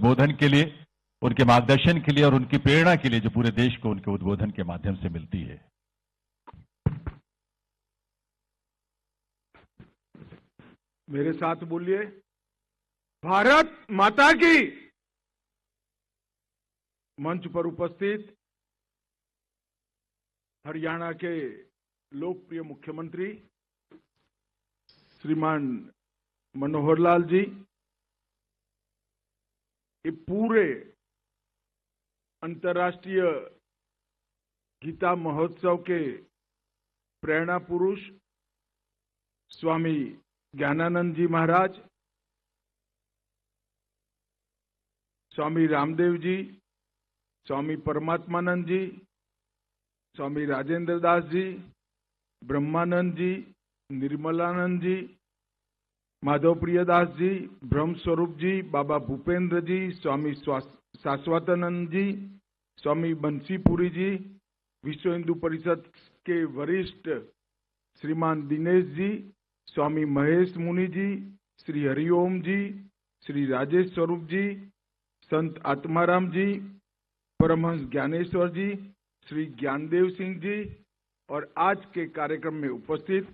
उद्बोधन के लिए, उनके मार्गदर्शन के लिए और उनकी प्रेरणा के लिए जो पूरे देश को उनके उद्बोधन के माध्यम से मिलती है। मेरे साथ बोलिए, भारत माता की। मंच पर उपस्थित हरियाणा के लोकप्रिय मुख्यमंत्री श्रीमान मनोहर लाल जी, ये पूरे अंतर्राष्ट्रीय गीता महोत्सव के प्रेरणा पुरुष स्वामी ज्ञानानंद जी महाराज, स्वामी रामदेव जी, स्वामी परमात्मानंद जी, स्वामी राजेंद्र दास जी, ब्रह्मानंद जी, निर्मलानंद जी, माधव प्रियदास जी, ब्रह्म स्वरूप जी, बाबा भूपेंद्र जी, स्वामी शाश्वतानंद जी, स्वामी बंसीपुरी जी, विश्व हिंदू परिषद के वरिष्ठ श्रीमान दिनेश जी, स्वामी महेश मुनि जी, श्री हरिओम जी, श्री राजेश स्वरूप जी, संत आत्माराम जी, परमहंस ज्ञानेश्वर जी, श्री ज्ञानदेव सिंह जी और आज के कार्यक्रम में उपस्थित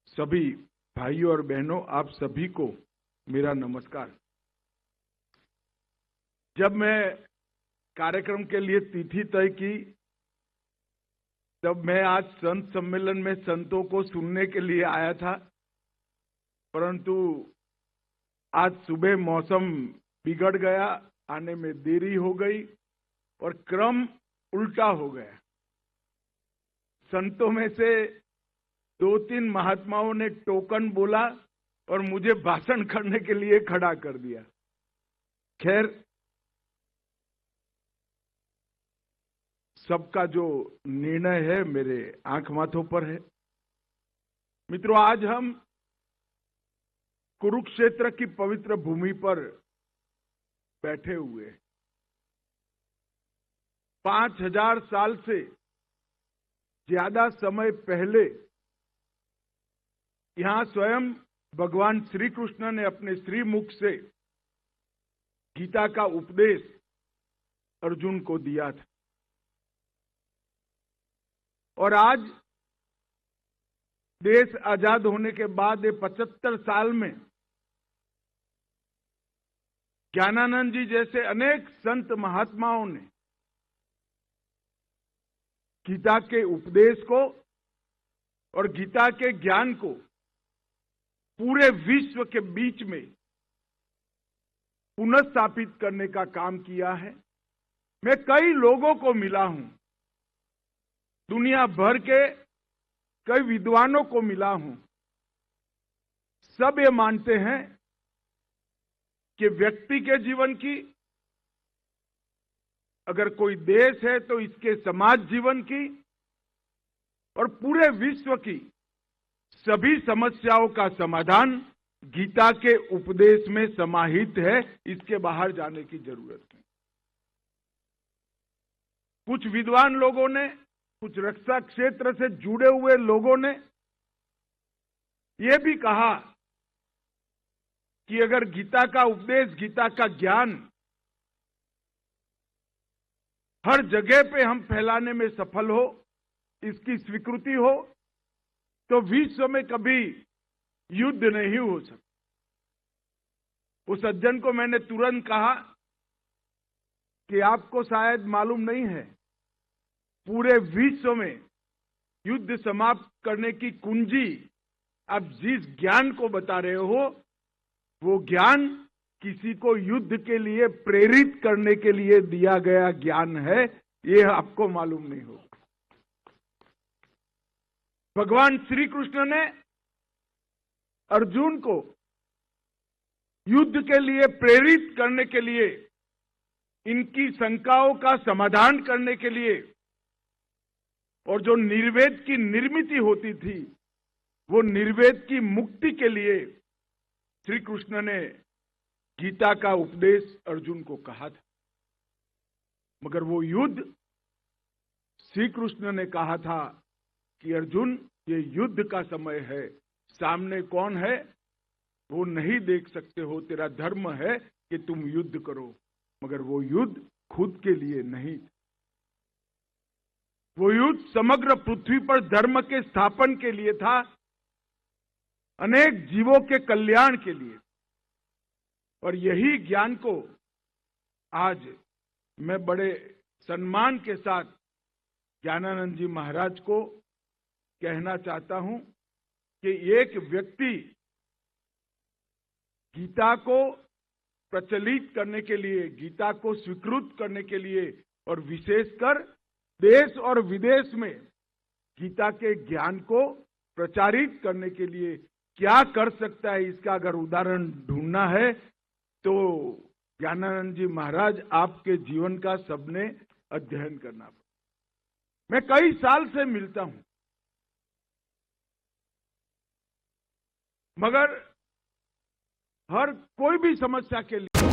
सभी भाइयों और बहनों, आप सभी को मेरा नमस्कार। जब मैं कार्यक्रम के लिए तिथि तय की, जब मैं आज संत सम्मेलन में संतों को सुनने के लिए आया था, परंतु आज सुबह मौसम बिगड़ गया, आने में देरी हो गई और क्रम उल्टा हो गया। संतों में से 2-3 महात्माओं ने टोकन बोला और मुझे भाषण करने के लिए खड़ा कर दिया। खैर, सबका जो निर्णय है मेरे आंख माथों पर है। मित्रों, आज हम कुरुक्षेत्र की पवित्र भूमि पर बैठे हुए 5000 साल से ज्यादा समय पहले यहां स्वयं भगवान श्री कृष्ण ने अपने श्रीमुख से गीता का उपदेश अर्जुन को दिया था। और आज देश आजाद होने के बाद 75 साल में ज्ञानानंद जी जैसे अनेक संत महात्माओं ने गीता के उपदेश को और गीता के ज्ञान को पूरे विश्व के बीच में पुनर्स्थापित करने का काम किया है। मैं कई लोगों को मिला हूं, दुनिया भर के कई विद्वानों को मिला हूं। सब ये मानते हैं कि व्यक्ति के जीवन की, अगर कोई देश है तो इसके समाज जीवन की और पूरे विश्व की सभी समस्याओं का समाधान गीता के उपदेश में समाहित है। इसके बाहर जाने की जरूरत नहीं। कुछ विद्वान लोगों ने, कुछ रक्षा क्षेत्र से जुड़े हुए लोगों ने यह भी कहा कि अगर गीता का उपदेश, गीता का ज्ञान हर जगह पे हम फैलाने में सफल हो, इसकी स्वीकृति हो, तो विश्व में कभी युद्ध नहीं हो सकता। उस सज्जन को मैंने तुरंत कहा कि आपको शायद मालूम नहीं है, पूरे विश्व में युद्ध समाप्त करने की कुंजी आप जिस ज्ञान को बता रहे हो, वो ज्ञान किसी को युद्ध के लिए प्रेरित करने के लिए दिया गया ज्ञान है। ये आपको मालूम नहीं होगा। भगवान श्री कृष्ण ने अर्जुन को युद्ध के लिए प्रेरित करने के लिए, इनकी शंकाओं का समाधान करने के लिए, और जो निर्वेद की निर्मिति होती थी, वो निर्वेद की मुक्ति के लिए श्री कृष्ण ने गीता का उपदेश अर्जुन को कहा था। मगर वो युद्ध, श्री कृष्ण ने कहा था कि अर्जुन, ये युद्ध का समय है, सामने कौन है वो नहीं देख सकते हो, तेरा धर्म है कि तुम युद्ध करो, मगर वो युद्ध खुद के लिए नहीं, वो युद्ध समग्र पृथ्वी पर धर्म के स्थापन के लिए था, अनेक जीवों के कल्याण के लिए। और यही ज्ञान को आज मैं बड़े सम्मान के साथ ज्ञानानंद जी महाराज को कहना चाहता हूं कि एक व्यक्ति गीता को प्रचलित करने के लिए, गीता को स्वीकृत करने के लिए और विशेषकर देश और विदेश में गीता के ज्ञान को प्रचारित करने के लिए क्या कर सकता है, इसका अगर उदाहरण ढूंढना है तो ज्ञानानंद जी महाराज आपके जीवन का सबने अध्ययन करना पड़ा। मैं कई साल से मिलता हूं, मगर हर कोई भी समस्या के लिए